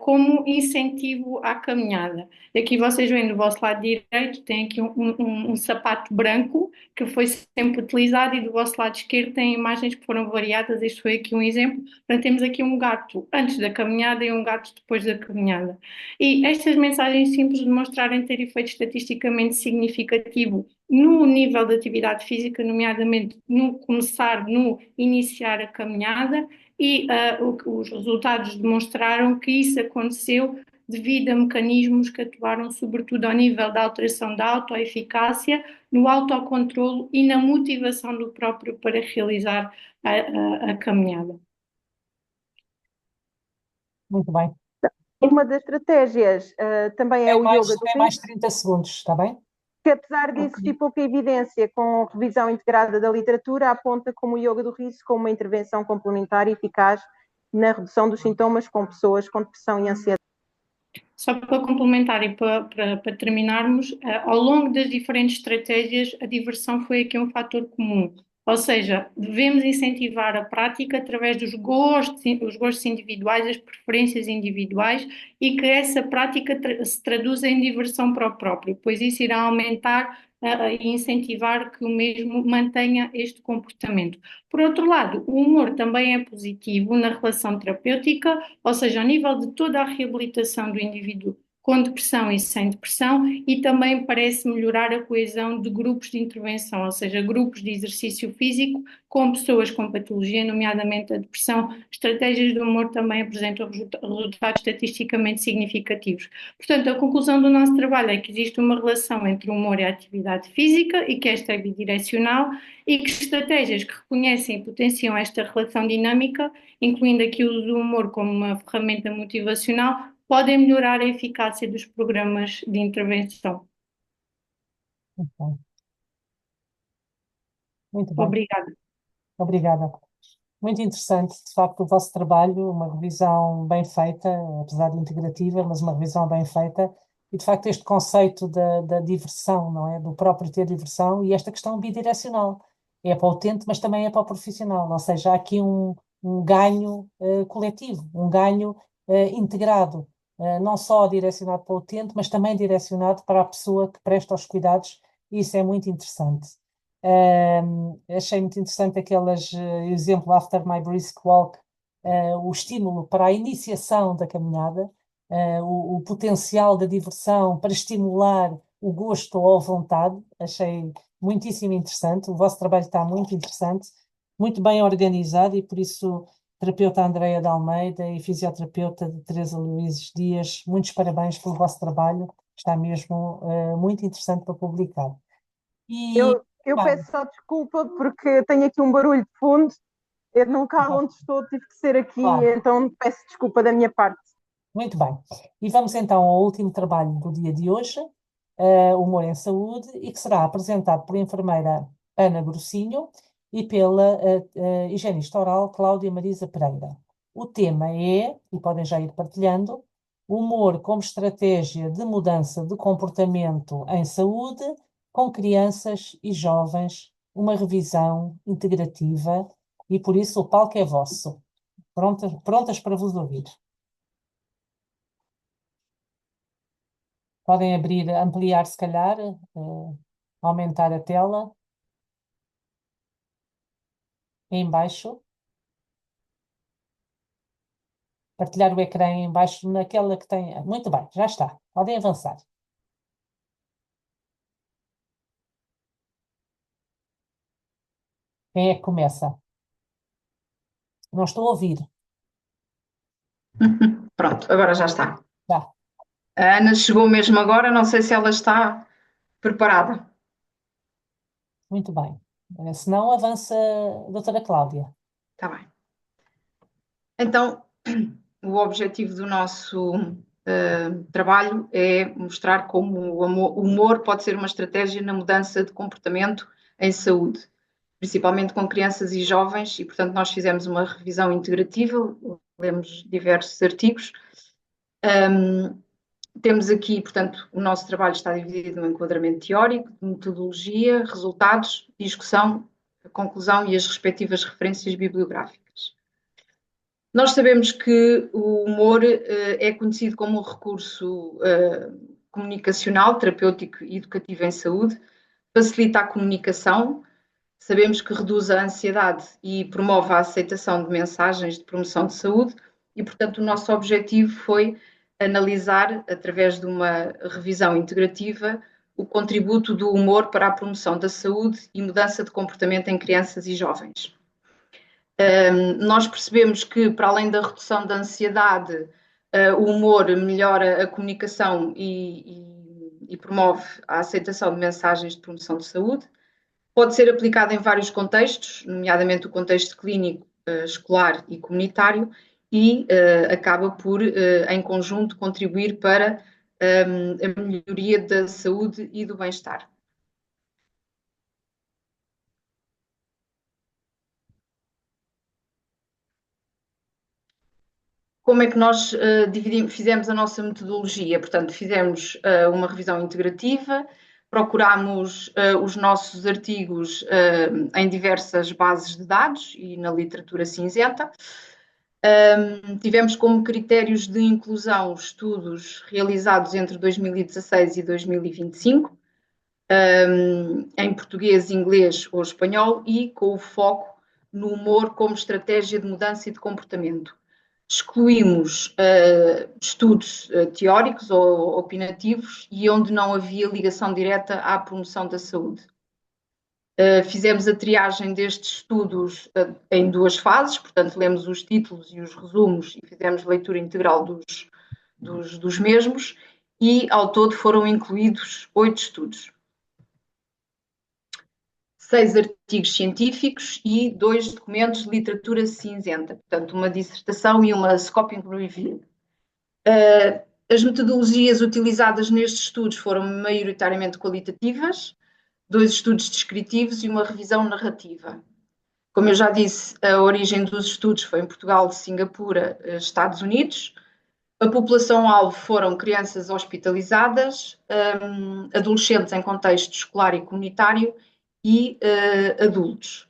como incentivo à caminhada. Aqui vocês veem do vosso lado direito, tem aqui um sapato branco que foi sempre utilizado, e do vosso lado esquerdo tem imagens que foram variadas. Este foi aqui um exemplo. Portanto, temos aqui um gato antes da caminhada e um gato depois da caminhada. E estas mensagens simples demonstrarem ter efeito estatisticamente significativo no nível de atividade física, nomeadamente no iniciar a caminhada, e os resultados demonstraram que isso aconteceu devido a mecanismos que atuaram sobretudo ao nível da alteração da autoeficácia, no autocontrolo e na motivação do próprio para realizar a caminhada. Muito bem. Uma das estratégias também é o yoga do riso. Mais 30 segundos, está bem? Que, apesar de existir pouca evidência com revisão integrada da literatura, aponta como o yoga do riso como uma intervenção complementar e eficaz na redução dos sintomas com pessoas com depressão e ansiedade. Só para complementar e para terminarmos, ao longo das diferentes estratégias, a diversão foi aqui um fator comum. Ou seja, devemos incentivar a prática através dos gostos, os gostos individuais, as preferências individuais e que essa prática se traduza em diversão para o próprio, pois isso irá aumentar e incentivar que o mesmo mantenha este comportamento. Por outro lado, o humor também é positivo na relação terapêutica, ou seja, ao nível de toda a reabilitação do indivíduo com depressão e sem depressão, e também parece melhorar a coesão de grupos de intervenção, ou seja, grupos de exercício físico com pessoas com patologia, nomeadamente a depressão. Estratégias de humor também apresentam resultados estatisticamente significativos. Portanto, a conclusão do nosso trabalho é que existe uma relação entre o humor e a atividade física e que esta é bidirecional e que estratégias que reconhecem e potenciam esta relação dinâmica, incluindo aqui o uso do humor como uma ferramenta motivacional, podem melhorar a eficácia dos programas de intervenção. Muito bem. Muito bem. Obrigada. Obrigada. Muito interessante, de facto, o vosso trabalho, uma revisão bem feita, apesar de integrativa, mas uma revisão bem feita, e de facto este conceito da diversão, não é? Do próprio ter diversão e esta questão bidirecional. É para o utente, mas também é para o profissional, ou seja, há aqui um ganho coletivo, um ganho integrado, não só direcionado para o utente, mas também direcionado para a pessoa que presta os cuidados, e isso é muito interessante. Achei muito interessante aqueles exemplo After My Brisk Walk, o estímulo para a iniciação da caminhada, o potencial da diversão para estimular o gosto ou a vontade. Achei muitíssimo interessante. O vosso trabalho está muito interessante, muito bem organizado e por isso, terapeuta Andreia de Almeida e fisioterapeuta de Teresa Luís Dias, muitos parabéns pelo vosso trabalho. Está mesmo muito interessante para publicar. E, Eu bem, peço só desculpa porque tenho aqui um barulho de fundo. Eu num carro onde estou, tive que ser aqui, claro. então peço desculpa da minha parte. Muito bem. E vamos então ao último trabalho do dia de hoje, Humor em Saúde, e que será apresentado pela enfermeira Ana Grossinho e pela higienista oral Cláudia Marisa Pereira. O tema é, e podem já ir partilhando, humor como estratégia de mudança de comportamento em saúde com crianças e jovens, uma revisão integrativa, e por isso o palco é vosso. Prontas para vos ouvir. Podem abrir, ampliar se calhar, aumentar a tela em baixo, partilhar o ecrã em baixo naquela que tem. Muito bem, já está. Podem avançar. Quem é que começa? Não estou a ouvir. Pronto, agora já está. Já. A Ana chegou mesmo agora, não sei se ela está preparada. Muito bem. Se não, avança a doutora Cláudia. Está bem. Então, o objetivo do nosso trabalho é mostrar como o humor pode ser uma estratégia na mudança de comportamento em saúde, principalmente com crianças e jovens, e portanto nós fizemos uma revisão integrativa, lemos diversos artigos. Temos aqui, portanto, o nosso trabalho está dividido no enquadramento teórico, metodologia, resultados, discussão, conclusão e as respectivas referências bibliográficas. Nós sabemos que o humor é conhecido como um recurso comunicacional, terapêutico e educativo em saúde, facilita a comunicação, sabemos que reduz a ansiedade e promove a aceitação de mensagens de promoção de saúde e, portanto, o nosso objetivo foi analisar, através de uma revisão integrativa, o contributo do humor para a promoção da saúde e mudança de comportamento em crianças e jovens. Nós percebemos que, para além da redução da ansiedade, o humor melhora a comunicação e promove a aceitação de mensagens de promoção de saúde. Pode ser aplicado em vários contextos, nomeadamente o contexto clínico, escolar e comunitário, e acaba por, em conjunto, contribuir para a melhoria da saúde e do bem-estar. como é que nós fizemos a nossa metodologia? Portanto, fizemos uma revisão integrativa, procurámos os nossos artigos em diversas bases de dados e na literatura cinzenta. Tivemos como critérios de inclusão estudos realizados entre 2016 e 2025, em português, inglês ou espanhol, e com o foco no humor como estratégia de mudança e de comportamento. Excluímos estudos teóricos ou opinativos e onde não havia ligação direta à promoção da saúde. Fizemos a triagem destes estudos em 2 fases, portanto, lemos os títulos e os resumos e fizemos leitura integral dos mesmos, e ao todo foram incluídos 8 estudos. 6 artigos científicos e 2 documentos de literatura cinzenta, portanto, uma dissertação e uma scoping review. As metodologias utilizadas nestes estudos foram maioritariamente qualitativas, 2 estudos descritivos e uma revisão narrativa. Como eu já disse, a origem dos estudos foi em Portugal, Singapura, Estados Unidos. A população-alvo foram crianças hospitalizadas, adolescentes em contexto escolar e comunitário e adultos.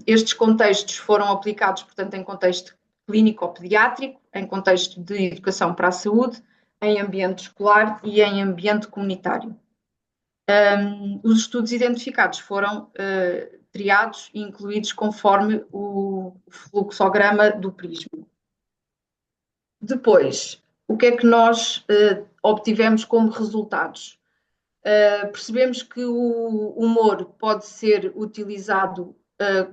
Estes contextos foram aplicados, portanto, em contexto clínico ou pediátrico, em contexto de educação para a saúde, em ambiente escolar e em ambiente comunitário. Os estudos identificados foram triados e incluídos conforme o fluxograma do prisma. Depois, o que é que nós obtivemos como resultados? Percebemos que o humor pode ser utilizado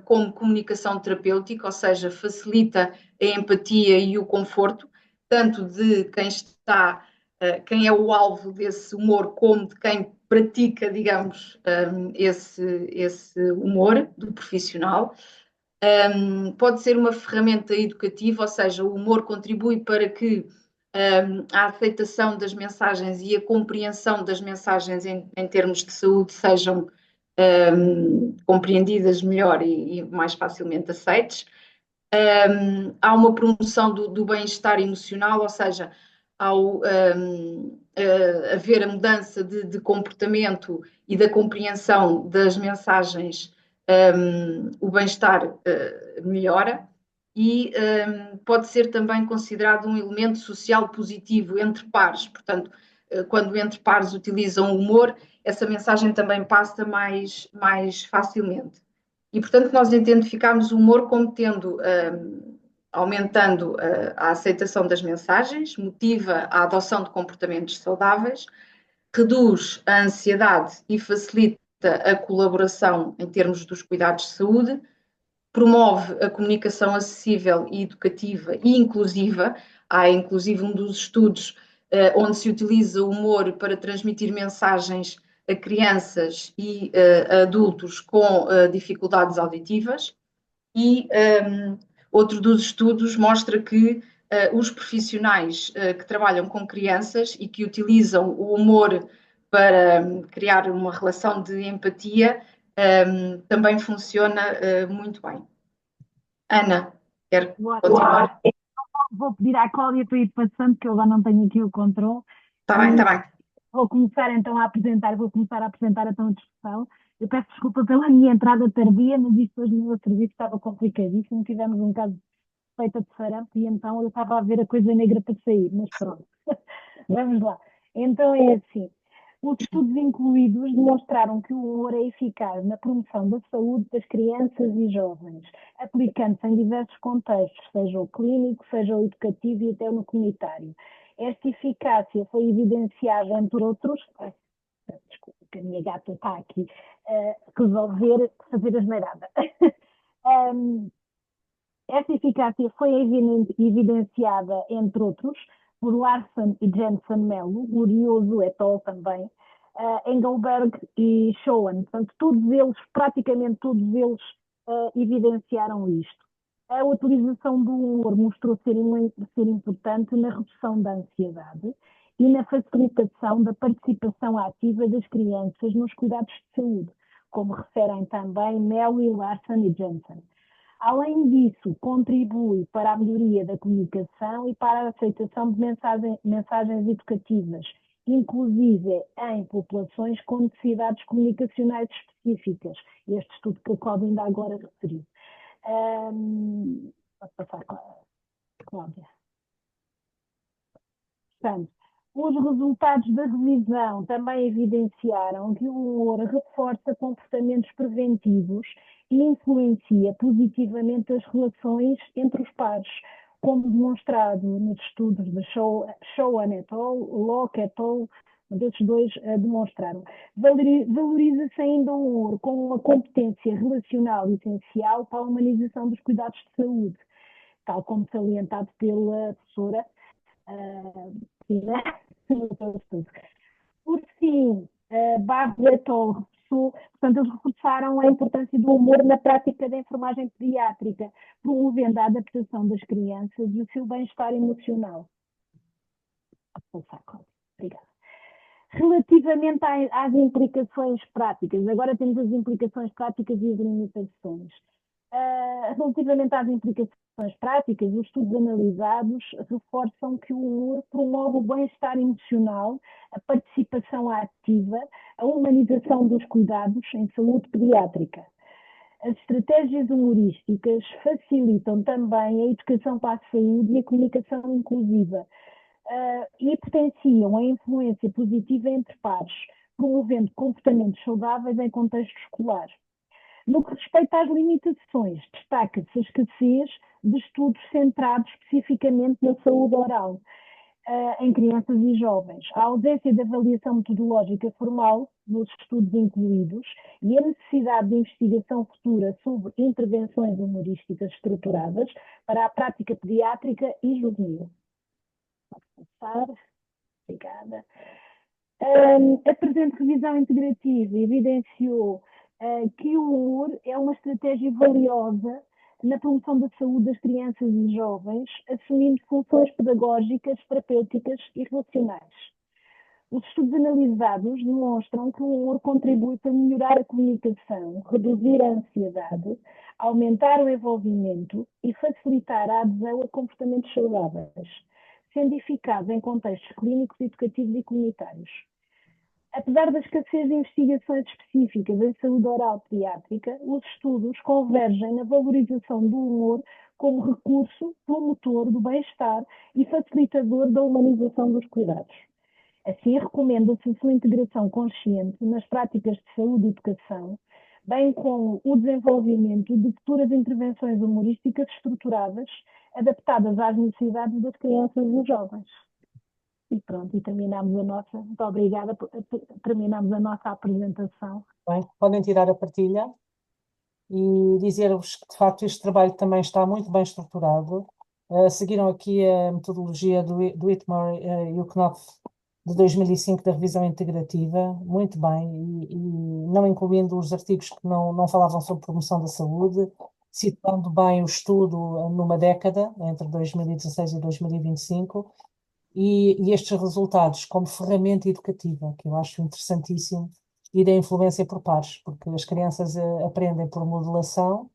como comunicação terapêutica, ou seja, facilita a empatia e o conforto, tanto de quem está, quem é o alvo desse humor, como de quem pratica, digamos, esse humor do profissional. Pode ser uma ferramenta educativa, ou seja, o humor contribui para que a aceitação das mensagens e a compreensão das mensagens em termos de saúde sejam compreendidas melhor e mais facilmente aceites. Há uma promoção do bem-estar emocional, ou seja, ao haver a mudança de comportamento e da compreensão das mensagens, o bem-estar melhora. E pode ser também considerado um elemento social positivo entre pares. Portanto, quando entre pares utilizam o humor, essa mensagem também passa mais facilmente. E, portanto, nós identificámos o humor como tendo, aumentando a aceitação das mensagens, motiva a adoção de comportamentos saudáveis, reduz a ansiedade e facilita a colaboração em termos dos cuidados de saúde, promove a comunicação acessível e educativa e inclusiva. Há inclusive um dos estudos onde se utiliza o humor para transmitir mensagens a crianças e a adultos com dificuldades auditivas. E outro dos estudos mostra que os profissionais que trabalham com crianças e que utilizam o humor para criar uma relação de empatia também funciona muito bem. Ana, quer continuar? Vou pedir à Cláudia para ir passando, que eu já não tenho aqui o controle. Está bem, está bem. Vou começar então a apresentar então a discussão. Eu peço desculpa pela minha entrada tardia, mas isto hoje no meu serviço estava complicadíssimo. Tivemos um caso de suspeita de sarampo e então eu estava a ver a coisa negra para sair, mas pronto. Vamos lá. Então é assim. Os estudos incluídos demonstraram que o humor é eficaz na promoção da saúde das crianças e jovens, aplicando-se em diversos contextos, seja o clínico, seja o educativo e até no comunitário. Esta eficácia foi evidenciada, entre outros, desculpa, que a minha gata está aqui, resolver fazer a geneirada. Esta eficácia foi evidenciada, entre outros, por Larson e Jensen Melo, Glorioso et al. Também, Engelberg e Schoen. Portanto, praticamente todos eles evidenciaram isto. A utilização do humor mostrou ser importante na redução da ansiedade e na facilitação da participação ativa das crianças nos cuidados de saúde, como referem também Melo e Larson e Jensen. Além disso, contribui para a melhoria da comunicação e para a aceitação de mensagens educativas, inclusive em populações com necessidades comunicacionais específicas. Este estudo que a Cláudia ainda agora referiu. Pode passar, Cláudia. Portanto, os resultados da revisão também evidenciaram que o humor reforça comportamentos preventivos e influencia positivamente as relações entre os pares, como demonstrado nos estudos de Schoen et al., Locke et al., desses dois demonstraram. Valoriza-se ainda o humor como uma competência relacional essencial para a humanização dos cuidados de saúde, tal como salientado pela professora Por fim, Barro et al. Portanto, eles reforçaram a importância do humor na prática da enfermagem pediátrica, promovendo a adaptação das crianças e o seu bem-estar emocional. Obrigada. Relativamente às implicações práticas, agora temos as implicações práticas e as limitações. Relativamente às implicações práticas, os estudos analisados reforçam que o humor promove o bem-estar emocional, a participação ativa, a humanização dos cuidados em saúde pediátrica. As estratégias humorísticas facilitam também a educação para a saúde e a comunicação inclusiva e potenciam a influência positiva entre pares, promovendo comportamentos saudáveis em contexto escolar. No que respeita às limitações, destaca-se a escassez de estudos centrados especificamente na saúde oral em crianças e jovens, a ausência de avaliação metodológica formal nos estudos incluídos e a necessidade de investigação futura sobre intervenções humorísticas estruturadas para a prática pediátrica e juvenil. Pode passar. Obrigada. A presente revisão integrativa evidenciou que o humor é uma estratégia valiosa na promoção da saúde das crianças e jovens, assumindo funções pedagógicas, terapêuticas e relacionais. Os estudos analisados demonstram que o humor contribui para melhorar a comunicação, reduzir a ansiedade, aumentar o envolvimento e facilitar a adesão a comportamentos saudáveis, sendo eficaz em contextos clínicos, educativos e comunitários. Apesar da escassez de investigações específicas em saúde oral pediátrica, os estudos convergem na valorização do humor como recurso promotor do bem-estar e facilitador da humanização dos cuidados. Assim, recomenda-se a sua integração consciente nas práticas de saúde e educação, bem como o desenvolvimento de futuras intervenções humorísticas estruturadas, adaptadas às necessidades das crianças e dos jovens. E pronto, e terminamos a nossa, muito obrigada, terminamos a nossa apresentação. Bem, podem tirar a partilha e dizer-vos que, de facto, este trabalho também está muito bem estruturado. Seguiram aqui a metodologia do Whitmore e o Knopf de 2005 da revisão integrativa, muito bem, e não incluindo os artigos que não falavam sobre promoção da saúde, situando bem o estudo numa década, entre 2016 e 2025, e estes resultados como ferramenta educativa, que eu acho interessantíssimo, e da influência por pares, porque as crianças aprendem por modelação,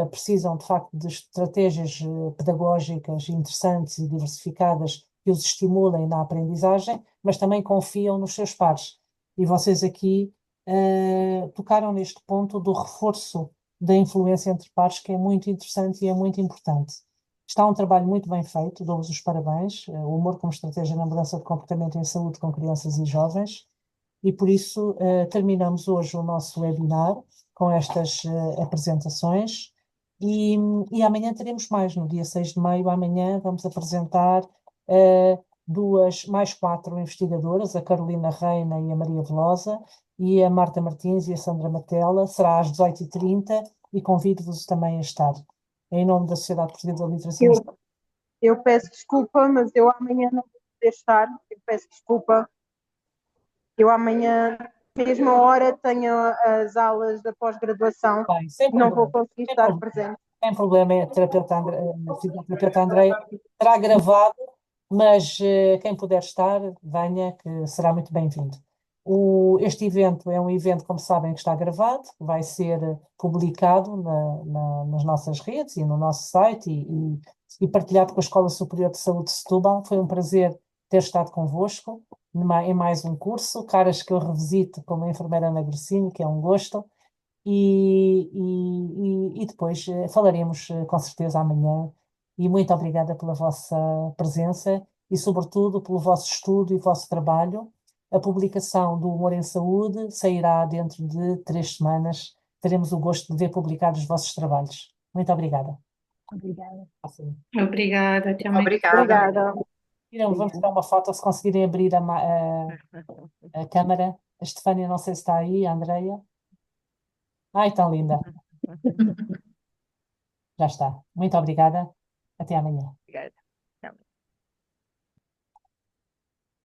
precisam de facto de estratégias pedagógicas interessantes e diversificadas que os estimulem na aprendizagem, mas também confiam nos seus pares. E vocês aqui tocaram neste ponto do reforço da influência entre pares, que é muito interessante e é muito importante. Está um trabalho muito bem feito, dou-vos os parabéns. O humor como estratégia na mudança de comportamento em saúde com crianças e jovens. E por isso terminamos hoje o nosso webinar com estas apresentações. E amanhã teremos mais, no dia 6 de maio, amanhã vamos apresentar mais 4 investigadoras, a Carolina Reina e a Maria Velosa, e a Marta Martins e a Sandra Matela. Será às 18h30 e convido-vos também a estar. Em nome da Sociedade Portuguesa da Literacia. Eu peço desculpa, mas eu amanhã não vou poder estar. Eu peço desculpa. Eu amanhã, mesma hora, tenho as aulas da pós-graduação. Não vou conseguir estar presente. Sem problema, a fisioterapeuta Andreia será gravado, mas quem puder estar, venha, que será muito bem-vindo. Este evento é um evento, como sabem, que está gravado, vai ser publicado nas nossas redes e no nosso site e partilhado com a Escola Superior de Saúde de Setúbal. Foi um prazer ter estado convosco em mais um curso, caras que eu revisito como a enfermeira Ana Grossinho, que é um gosto, e depois falaremos com certeza amanhã. E muito obrigada pela vossa presença e, sobretudo, pelo vosso estudo e vosso trabalho. A publicação do Humor em Saúde sairá dentro de 3 semanas. Teremos o gosto de ver publicados os vossos trabalhos. Muito obrigada. Obrigada. Assim. Obrigada, até amanhã. Obrigada. Obrigada. Vamos tirar uma foto se conseguirem abrir a câmara. A Estefânia, não sei se está aí, a Andreia. Ai, tão linda. Já está. Muito obrigada. Até amanhã. Obrigada.